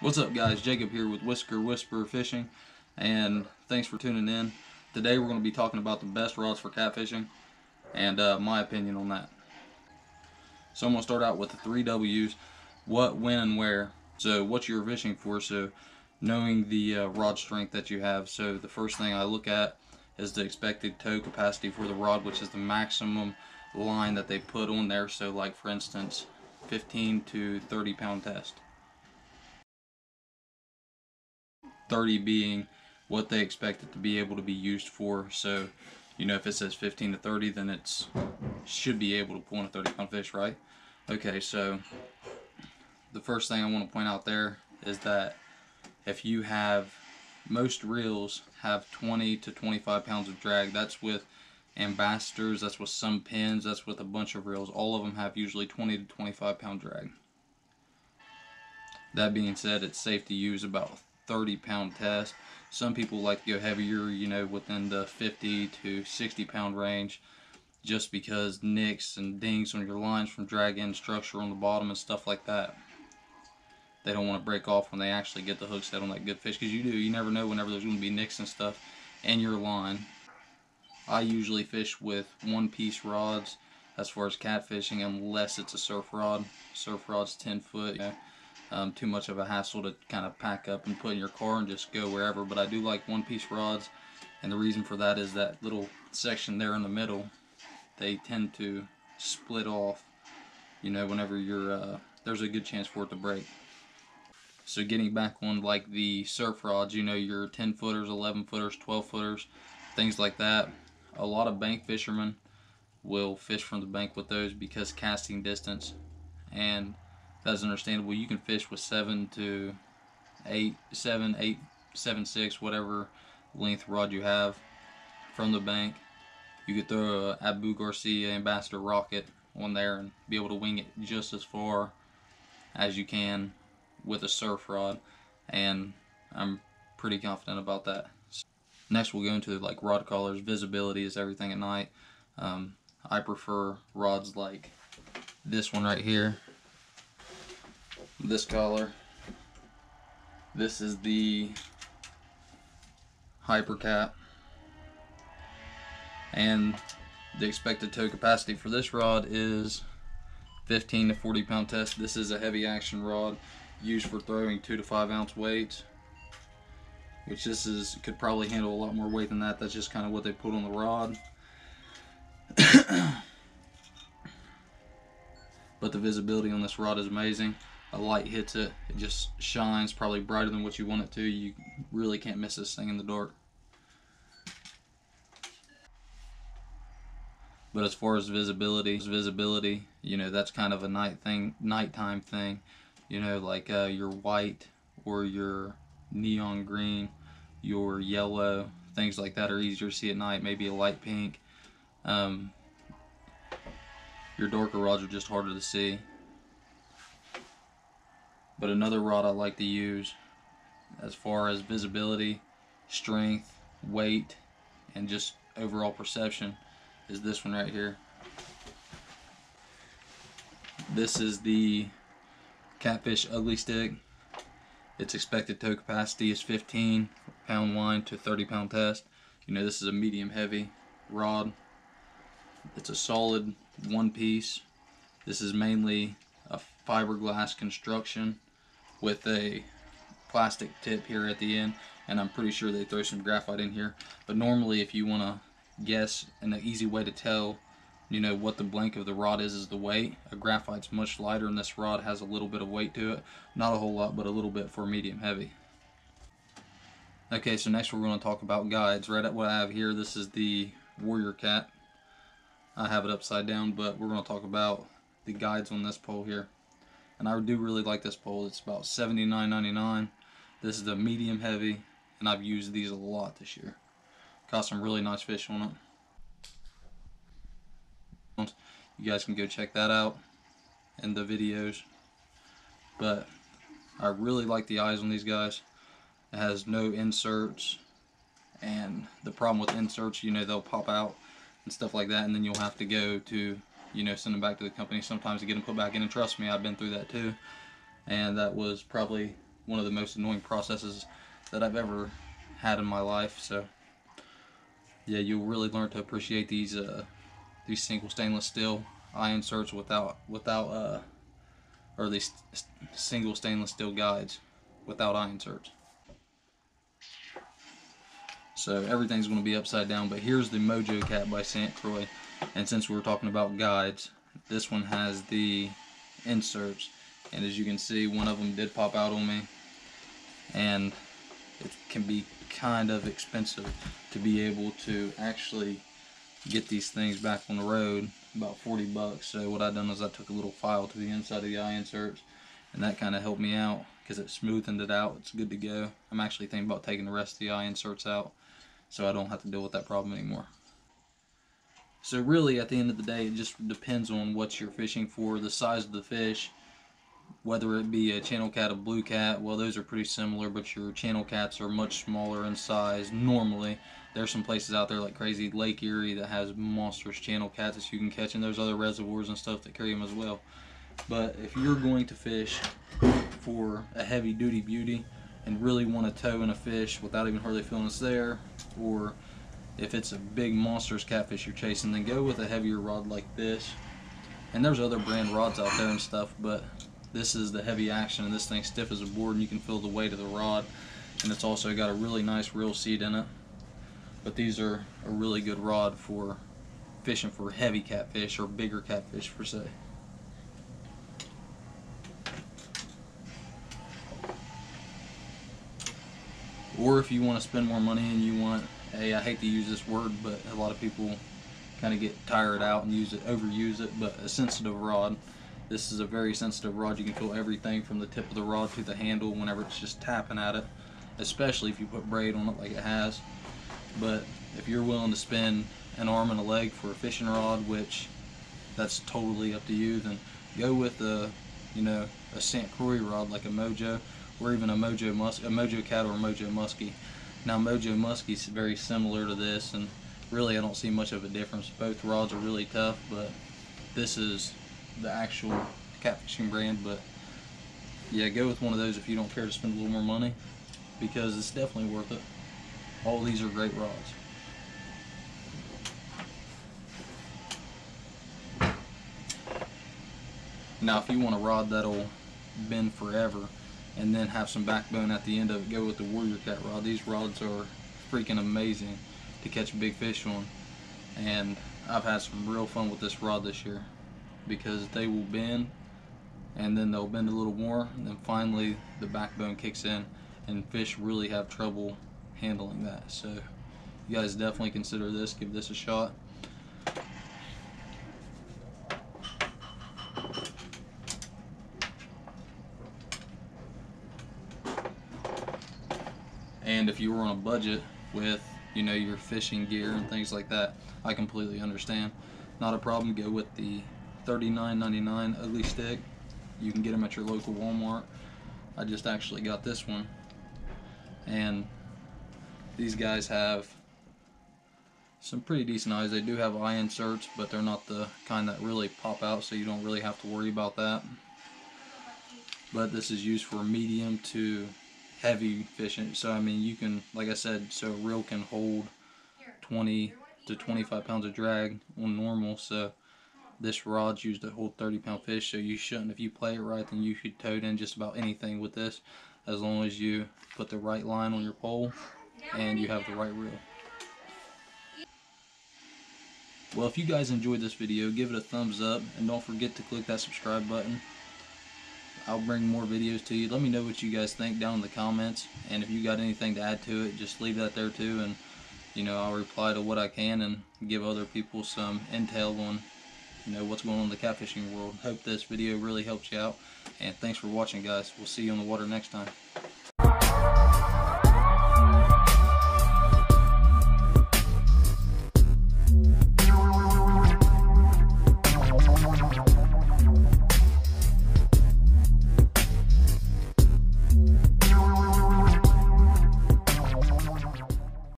What's up, guys? Jacob here with Whisker Whisper Fishing, and thanks for tuning in. Today we're going to be talking about the best rods for catfishing and my opinion on that. So I'm going to start out with the 3 W's: what, when, and where. So what you're fishing for, so knowing the rod strength that you have. So the first thing I look at is the expected tow capacity for the rod, which is the maximum line that they put on there. So like for instance, 15 to 30 pound test. 30 being what they expect it to be able to be used for. So, you know, if it says 15 to 30, then it should be able to pull in a 30-pound fish, right? Okay, so the first thing I want to point out there is that if you have, most reels have 20 to 25 pounds of drag. That's with ambassadors, that's with some pins, that's with a bunch of reels. All of them have usually 20 to 25 pound drag. That being said, it's safe to use about 30-pound test. Some people like to go heavier, you know, within the 50 to 60-pound range, just because nicks and dings on your lines from drag-in structure on the bottom and stuff like that. They don't want to break off when they actually get the hook set on that good fish, because you never know whenever there's going to be nicks and stuff in your line. I usually fish with one-piece rods as far as catfishing, unless it's a surf rod. Surf rod's 10 foot. You know, too much of a hassle to kind of pack up and put in your car and just go wherever. But I do like one-piece rods, and the reason for that is that little section there in the middle, they tend to split off, you know, whenever you're there's a good chance for it to break. So getting back on like the surf rods, you know, your 10 footers, 11 footers, 12 footers, things like that. A lot of bank fishermen will fish from the bank with those because casting distance, and that's understandable. You can fish with 7 to 8, 7, 8, 7, 6, whatever length rod you have from the bank. You could throw a Abu Garcia Ambassador Rocket on there and be able to wing it just as far as you can with a surf rod, and I'm pretty confident about that. Next we'll go into like rod colors. Visibility is everything at night. I prefer rods like this one right here, this color. This is the Hypercat, and the expected tow capacity for this rod is 15 to 40 pound test. This is a heavy action rod used for throwing 2 to 5 ounce weights, which could probably handle a lot more weight than that. That's just kind of what they put on the rod. But the visibility on this rod is amazing. A light hits it, it just shines, probably brighter than what you want it to. You really can't miss this thing in the dark. But as far as visibility, you know, that's kind of a nighttime thing. You know, like your white or your neon green, your yellow, things like that are easier to see at night. Maybe a light pink. Your darker rods are just harder to see. But another rod I like to use as far as visibility, strength, weight, and just overall perception is this one right here. This is the Catfish Ugly Stick. Its expected tow capacity is 15 pound line to 30 pound test. You know, this is a medium heavy rod. It's a solid one piece. This is mainly a fiberglass construction with a plastic tip here at the end, and I'm pretty sure they throw some graphite in here. But normally, if you want to guess, and an easy way to tell, you know, what the blank of the rod is the weight. A graphite's much lighter, and this rod has a little bit of weight to it. Not a whole lot, but a little bit for medium heavy. Okay, so next we're going to talk about guides. Right at what I have here, this is the Warriorcat. I have it upside down, but we're going to talk about the guides on this pole here. And I do really like this pole. It's about $79.99. This is the medium heavy, and I've used these a lot this year. Caught some really nice fish on it. You guys can go check that out in the videos. But I really like the eyes on these guys. It has no inserts, and the problem with inserts, you know, they'll pop out and stuff like that, and then you'll have to go to, you know, send them back to the company sometimes to get them put back in. And trust me, I've been through that too, and that was probably one of the most annoying processes that I've ever had in my life. So yeah, you'll really learn to appreciate these single stainless steel eye inserts or these single stainless steel guides without eye inserts. So everything's going to be upside down, but here's the Mojo Cat by St. Croix. And since we were talking about guides, this one has the inserts, and as you can see, one of them did pop out on me, and it can be kind of expensive to be able to actually get these things back on the road, about 40 bucks. So what I done is I took a little file to the inside of the eye inserts, and that kind of helped me out because it smoothened it out. It's good to go. I'm actually thinking about taking the rest of the eye inserts out so I don't have to deal with that problem anymore. So really, at the end of the day, it just depends on what you're fishing for, the size of the fish, whether it be a channel cat, a blue cat. Well, those are pretty similar, but your channel cats are much smaller in size normally. There's some places out there like crazy Lake Erie that has monstrous channel cats that you can catch, and there's other reservoirs and stuff that carry them as well. But if you're going to fish for a heavy duty beauty and really want to tow in a fish without even hardly feeling it's there, or if it's a big monstrous catfish you're chasing, then go with a heavier rod like this. And there's other brand rods out there and stuff, but this is the heavy action, and this thing's stiff as a board, and you can feel the weight of the rod, and it's also got a really nice reel seat in it. But these are a really good rod for fishing for heavy catfish or bigger catfish per se. Or if you want to spend more money and you want, hey, I hate to use this word, but a lot of people kind of get tired out and overuse it, but a sensitive rod. This is a very sensitive rod. You can feel everything from the tip of the rod to the handle whenever it's just tapping at it, especially if you put braid on it like it has. But if you're willing to spend an arm and a leg for a fishing rod, which that's totally up to you, then go with a St. Croix rod like a Mojo, or even a Mojo Cat or a Mojo Muskie. Now Mojo Muskie is very similar to this, and really I don't see much of a difference. Both rods are really tough, but this is the actual catfishing brand. But yeah, go with one of those if you don't care to spend a little more money, because it's definitely worth it. All these are great rods. Now if you want a rod that'll bend forever and then have some backbone at the end of it, go with the Warriorcat rod. These rods are freaking amazing to catch big fish on, and I've had some real fun with this rod this year because they will bend, and then they'll bend a little more, and then finally the backbone kicks in, and fish really have trouble handling that. So you guys definitely consider this, give this a shot. And if you were on a budget with, your fishing gear and things like that, I completely understand. Not a problem. Go with the $39.99 ugly stick. You can get them at your local Walmart. I just actually got this one, and these guys have some pretty decent eyes. They do have eye inserts, but they're not the kind that really pop out, so you don't really have to worry about that. But this is used for medium to heavy fishing. So I mean, you can, like I said, so a reel can hold 20 to 25 pounds of drag on normal. So this rod's used to hold 30-pound fish. So you shouldn't, if you play it right, then you should tote in just about anything with this, as long as you put the right line on your pole and you have the right reel. Well, if you guys enjoyed this video, give it a thumbs up, and don't forget to click that subscribe button. I'll bring more videos to you. Let me know what you guys think down in the comments, and if you got anything to add to it, just leave that there too, and I'll reply to what I can and give other people some intel on what's going on in the catfishing world. Hope this video really helps you out, and thanks for watching, guys. We'll see you on the water next time.